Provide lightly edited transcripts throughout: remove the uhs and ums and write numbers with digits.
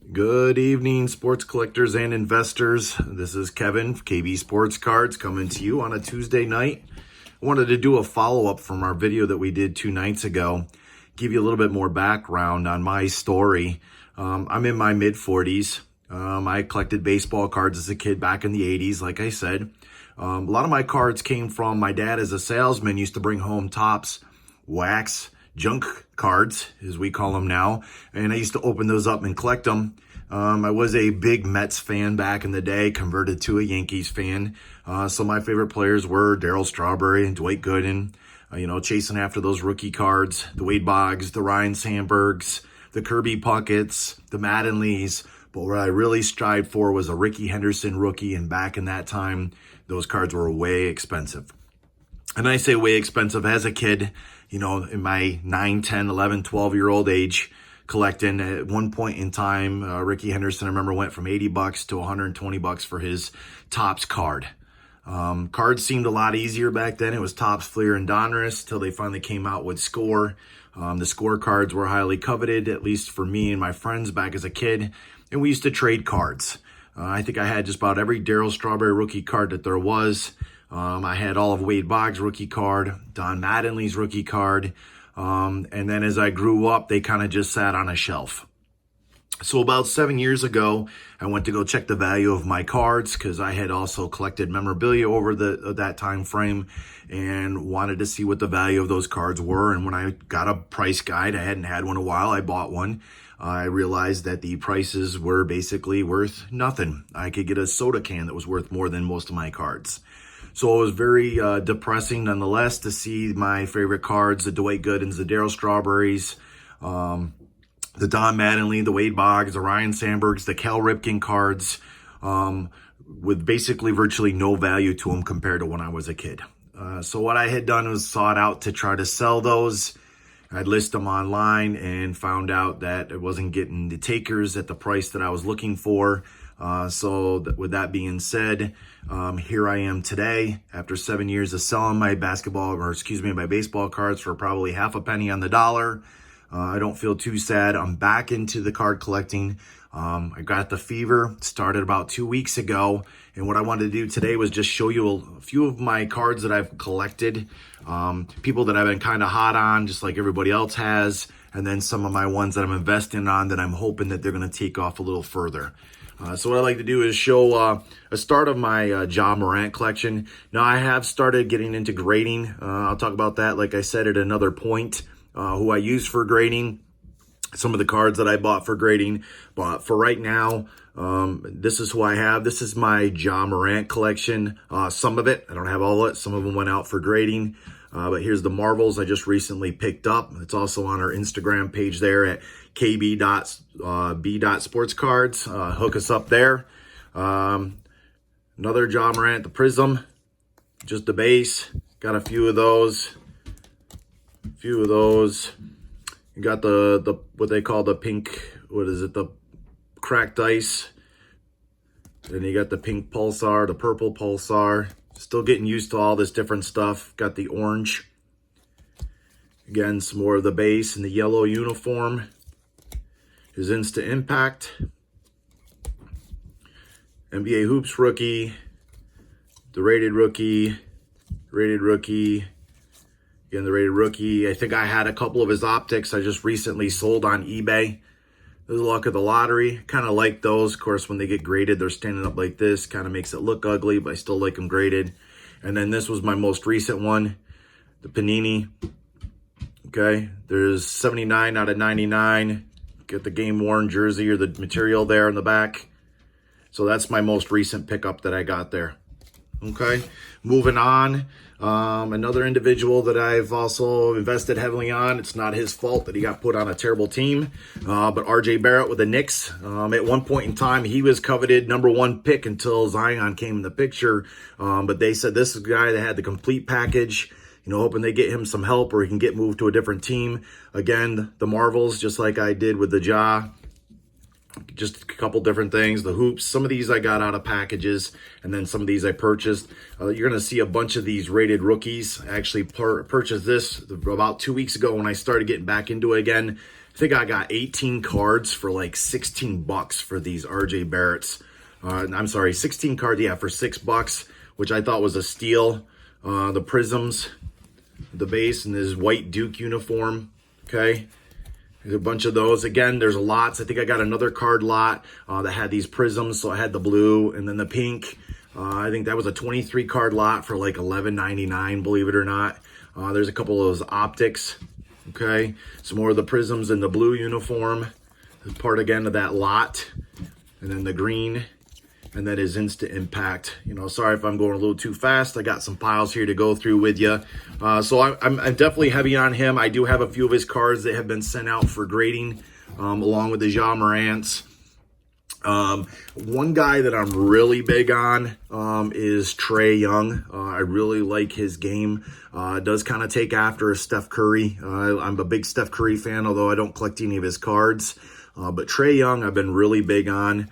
Good evening, sports collectors and investors. This is Kevin, KB Sports Cards, coming to you on a Tuesday night. I wanted to do a follow-up from our video that we did 2 nights ago, give you a little bit more background on my story. I'm in my mid-40s. I collected baseball cards as a kid back in the 80s, like I said. A lot of my cards came from my dad as a salesman, used to bring home Topps, wax, junk cards, as we call them now, and I used to open those up and collect them. I was a big Mets fan back in the day, converted to a Yankees fan. So my favorite players were Darryl Strawberry and Dwight Gooden, chasing after those rookie cards, the Wade Boggs, the Ryne Sandbergs, the Kirby Pucketts, the Mattingly's. But what I really strived for was a Rickey Henderson rookie, and back in that time, those cards were way expensive. And I say way expensive as a kid, in my 9, 10, 11, 12-year-old age, collecting. At one point in time, Rickey Henderson, I remember, went from $80 to $120 for his Topps card. Cards seemed a lot easier back then. It was Topps, Fleer, and Donruss till they finally came out with Score. The Score cards were highly coveted, at least for me and my friends back as a kid, and we used to trade cards. I think I had just about every Darryl Strawberry rookie card that there was. I had all of Wade Boggs' rookie card, Don Mattingly's rookie card, and then as I grew up, they kind of just sat on a shelf. So about 7 years ago, I went to go check the value of my cards because I had also collected memorabilia over that time frame and wanted to see what the value of those cards were. And when I got a price guide, I hadn't had one in a while, I bought one. I realized that the prices were basically worth nothing. I could get a soda can that was worth more than most of my cards. So it was very depressing nonetheless to see my favorite cards, the Dwight Goodens, the Darryl Strawberries, the Don Mattingly, the Wade Boggs, the Ryne Sandbergs, the Cal Ripken cards, with basically virtually no value to them compared to when I was a kid. So what I had done was sought out to try to sell those. I'd list them online and found out that I wasn't getting the takers at the price that I was looking for. With that being said, here I am today after 7 years of selling my my baseball cards for probably half a penny on the dollar. I don't feel too sad. I'm back into the card collecting. I got the fever, started about 2 weeks ago. And what I wanted to do today was just show you a few of my cards that I've collected. People that I've been kind of hot on, just like everybody else has. And then some of my ones that I'm investing on that I'm hoping that they're going to take off a little further. So what I like to do is show a start of my Ja Morant collection. Now, I have started getting into grading. I'll talk about that, like I said, at another point, who I use for grading. Some of the cards that I bought for grading. But for right now, this is who I have. This is my Ja Morant collection. Some of it, I don't have all of it. Some of them went out for grading. But here's the Marvels I just recently picked up. It's also on our Instagram page there at kb.b.sportscards. Hook us up there. Another Ja Morant, the Prism, just the base. Got a few of those. You got the what they call the pink, the cracked ice. Then you got the pink Pulsar, the purple Pulsar. Still getting used to all this different stuff. Got the orange. Again, some more of the base and the yellow uniform. His Instant Impact. NBA Hoops rookie. The rated rookie. Again, the rated rookie. I think I had a couple of his optics I just recently sold on eBay. This is the luck of the lottery. Kind of like those. Of course, when they get graded, they're standing up like this. Kind of makes it look ugly, but I still like them graded. And then this was my most recent one, the Panini. Okay, there's 79 out of 99. Get the game-worn jersey or the material there in the back. So that's my most recent pickup that I got there. Okay, moving on. Another individual that I've also invested heavily on. It's not his fault that he got put on a terrible team. But RJ Barrett with the Knicks. At one point in time, he was coveted #1 pick until Zion came in the picture. But they said this is a guy that had the complete package. Hoping they get him some help or he can get moved to a different team. Again, the Marvels, just like I did with the Ja. Just a couple different things. The hoops, some of these I got out of packages, and then some of these I purchased. You're going to see a bunch of these rated rookies. I actually purchased this about 2 weeks ago when I started getting back into it again. I think I got 18 cards for like 16 bucks for these RJ Barretts. I'm sorry, 16 cards, yeah, for $6, which I thought was a steal. The Prisms, the base, and his white Duke uniform, okay? There's a bunch of those. Again, there's lots. I think I got another card lot that had these Prisms, so I had the blue and then the pink. I think that was a 23 card lot for like $11.99, believe it or not. There's a couple of those optics, okay? Some more of the Prisms in the blue uniform. This part again of that lot. And then the green. And that is Instant Impact. You know, sorry if I'm going a little too fast. I got some piles here to go through with you. So I'm definitely heavy on him. I do have a few of his cards that have been sent out for grading, along with the Ja Morants. One guy that I'm really big on is Trae Young. I really like his game. Does kind of take after Steph Curry. I'm a big Steph Curry fan, although I don't collect any of his cards. But Trae Young, I've been really big on.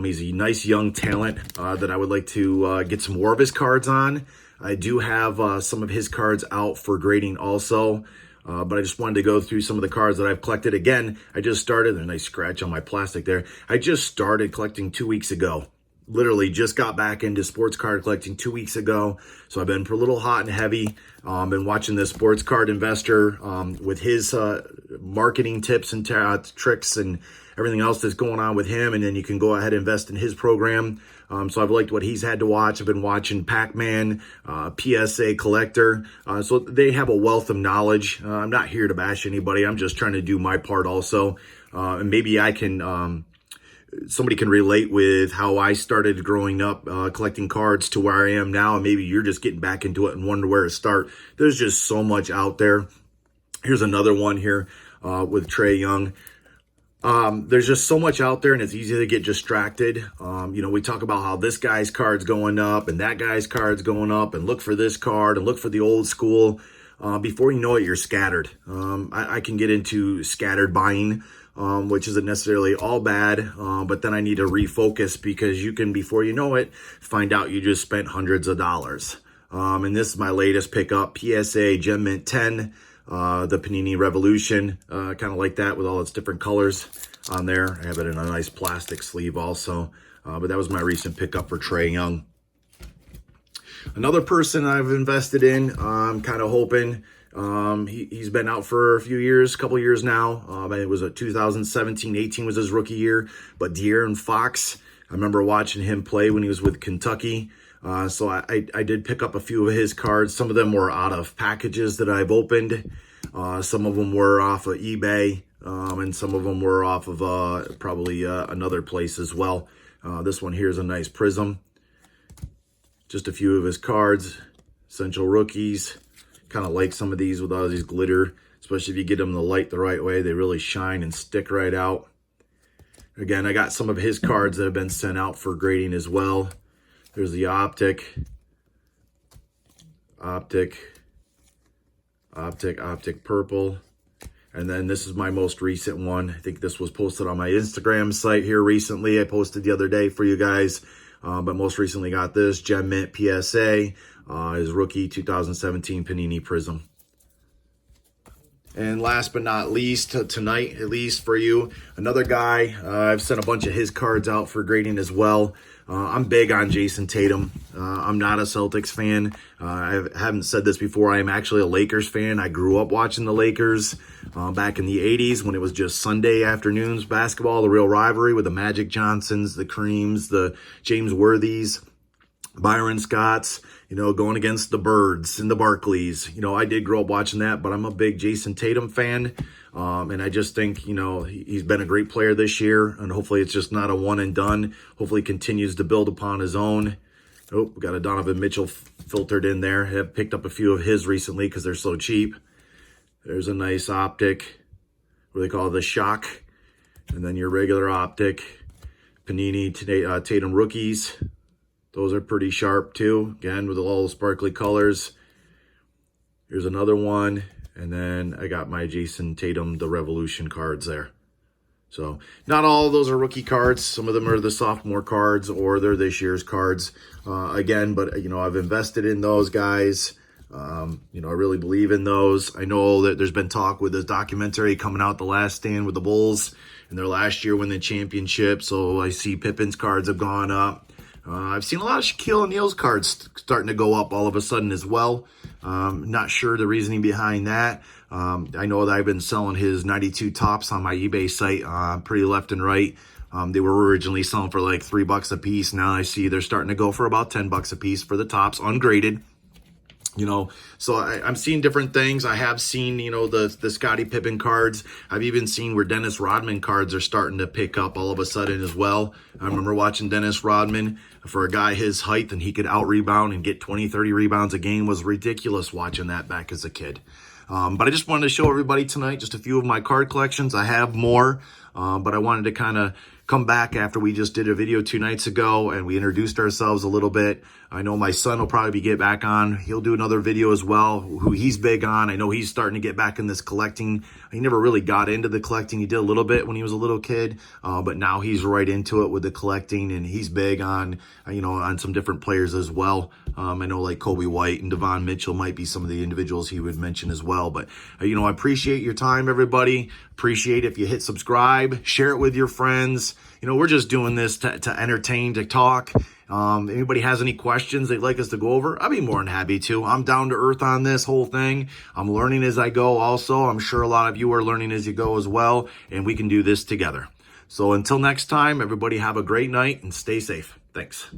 He's a nice young talent that I would like to get some more of his cards on. I do have some of his cards out for grading also. But I just wanted to go through some of the cards that I've collected. Again, I just started, a nice scratch on my plastic there. I just started collecting 2 weeks ago. Literally just got back into sports card collecting 2 weeks ago. So I've been a little hot and heavy. Been watching the Sports Card Investor with his marketing tips and tricks and everything else that's going on with him. And then you can go ahead and invest in his program. So I've liked what he's had to watch. I've been watching Pac-Man, PSA Collector. So they have a wealth of knowledge. I'm not here to bash anybody. I'm just trying to do my part also. And maybe I can, somebody can relate with how I started growing up collecting cards to where I am now. And maybe you're just getting back into it and wonder where to start. There's just so much out there. Here's another one here with Trae Young. There's just so much out there and it's easy to get distracted. You know, we talk about how this guy's card's going up and that guy's card's going up and look for this card and look for the old school. Before you know it, you're scattered. I can get into scattered buying, which isn't necessarily all bad. But then I need to refocus because you can, before you know it, find out you just spent hundreds of dollars. And this is my latest pickup, PSA Gem Mint 10. The Panini Revolution, kind of like that with all its different colors on there. I have it in a nice plastic sleeve also. But that was my recent pickup for Trae Young. Another person I've invested in, I'm kind of hoping, he's been out for a few years, couple years now. It was a 2017-18 was his rookie year. But De'Aaron Fox, I remember watching him play when he was with Kentucky. So I did pick up a few of his cards. Some of them were out of packages that I've opened. Some of them were off of eBay. And some of them were off of probably another place as well. This one here is a nice Prism. Just a few of his cards. Essential Rookies. Kind of like some of these with all these glitter. Especially if you get them the light the right way. They really shine and stick right out. Again, I got some of his cards that have been sent out for grading as well. There's the Optic, Purple. And then this is my most recent one. I think this was posted on my Instagram site here recently. I posted the other day for you guys. But most recently got this, Gem Mint PSA, his rookie 2017 Panini Prism. And last but not least, tonight, at least for you, another guy. I've sent a bunch of his cards out for grading as well. I'm big on Jason Tatum. I'm not a Celtics fan. I haven't said this before. I am actually a Lakers fan. I grew up watching the Lakers back in the 80s when it was just Sunday afternoons basketball, the real rivalry with the Magic Johnsons, the Kareems, the James Worthys, Byron Scotts, you know, going against the Birds and the Barkleys. You know, I did grow up watching that, but I'm a big Jason Tatum fan. And I just think, you know, he's been a great player this year, and hopefully it's just not a one and done. Hopefully he continues to build upon his own. Oh, we got a Donovan Mitchell filtered in there. I've picked up a few of his recently because they're so cheap. There's a nice Optic. What do they call it? The Shock. And then your regular Optic. Panini Tatum Rookies. Those are pretty sharp too. Again, with all the sparkly colors. Here's another one. And then I got my Jason Tatum, the Revolution cards there. So not all of those are rookie cards. Some of them are the sophomore cards or they're this year's cards. Again, but, you know, I've invested in those guys. I really believe in those. I know that there's been talk with this documentary coming out, The Last Stand with the Bulls, in their last year winning the championship. So I see Pippen's cards have gone up. I've seen a lot of Shaquille O'Neal's cards starting to go up all of a sudden as well. Not sure the reasoning behind that. I know that I've been selling his 92 tops on my eBay site pretty left and right. They were originally selling for like $3 a piece. Now I see they're starting to go for about $10 a piece for the tops, ungraded. So I'm seeing different things. I have seen, the Scottie Pippen cards. I've even seen where Dennis Rodman cards are starting to pick up all of a sudden as well. I remember watching Dennis Rodman. For a guy his height, and he could out-rebound and get 20, 30 rebounds a game, was ridiculous watching that back as a kid. But I just wanted to show everybody tonight just a few of my card collections. I have more, but I wanted to kind of come back after we just did a video 2 nights ago and we introduced ourselves a little bit. I know my son will probably get back on. He'll do another video as well, who he's big on. I know he's starting to get back in this collecting. He never really got into the collecting. He did a little bit when he was a little kid, but now he's right into it with the collecting, and he's big on, on some different players as well. I know like Kobe White and Devon Mitchell might be some of the individuals he would mention as well. But, I appreciate your time, everybody. Appreciate if you hit subscribe, share it with your friends. We're just doing this to entertain, to talk. Anybody has any questions they'd like us to go over, I'd be more than happy to. I'm down to earth on this whole thing. I'm learning as I go also. I'm sure a lot of you are learning as you go as well, and we can do this together. So until next time, everybody have a great night and stay safe. Thanks.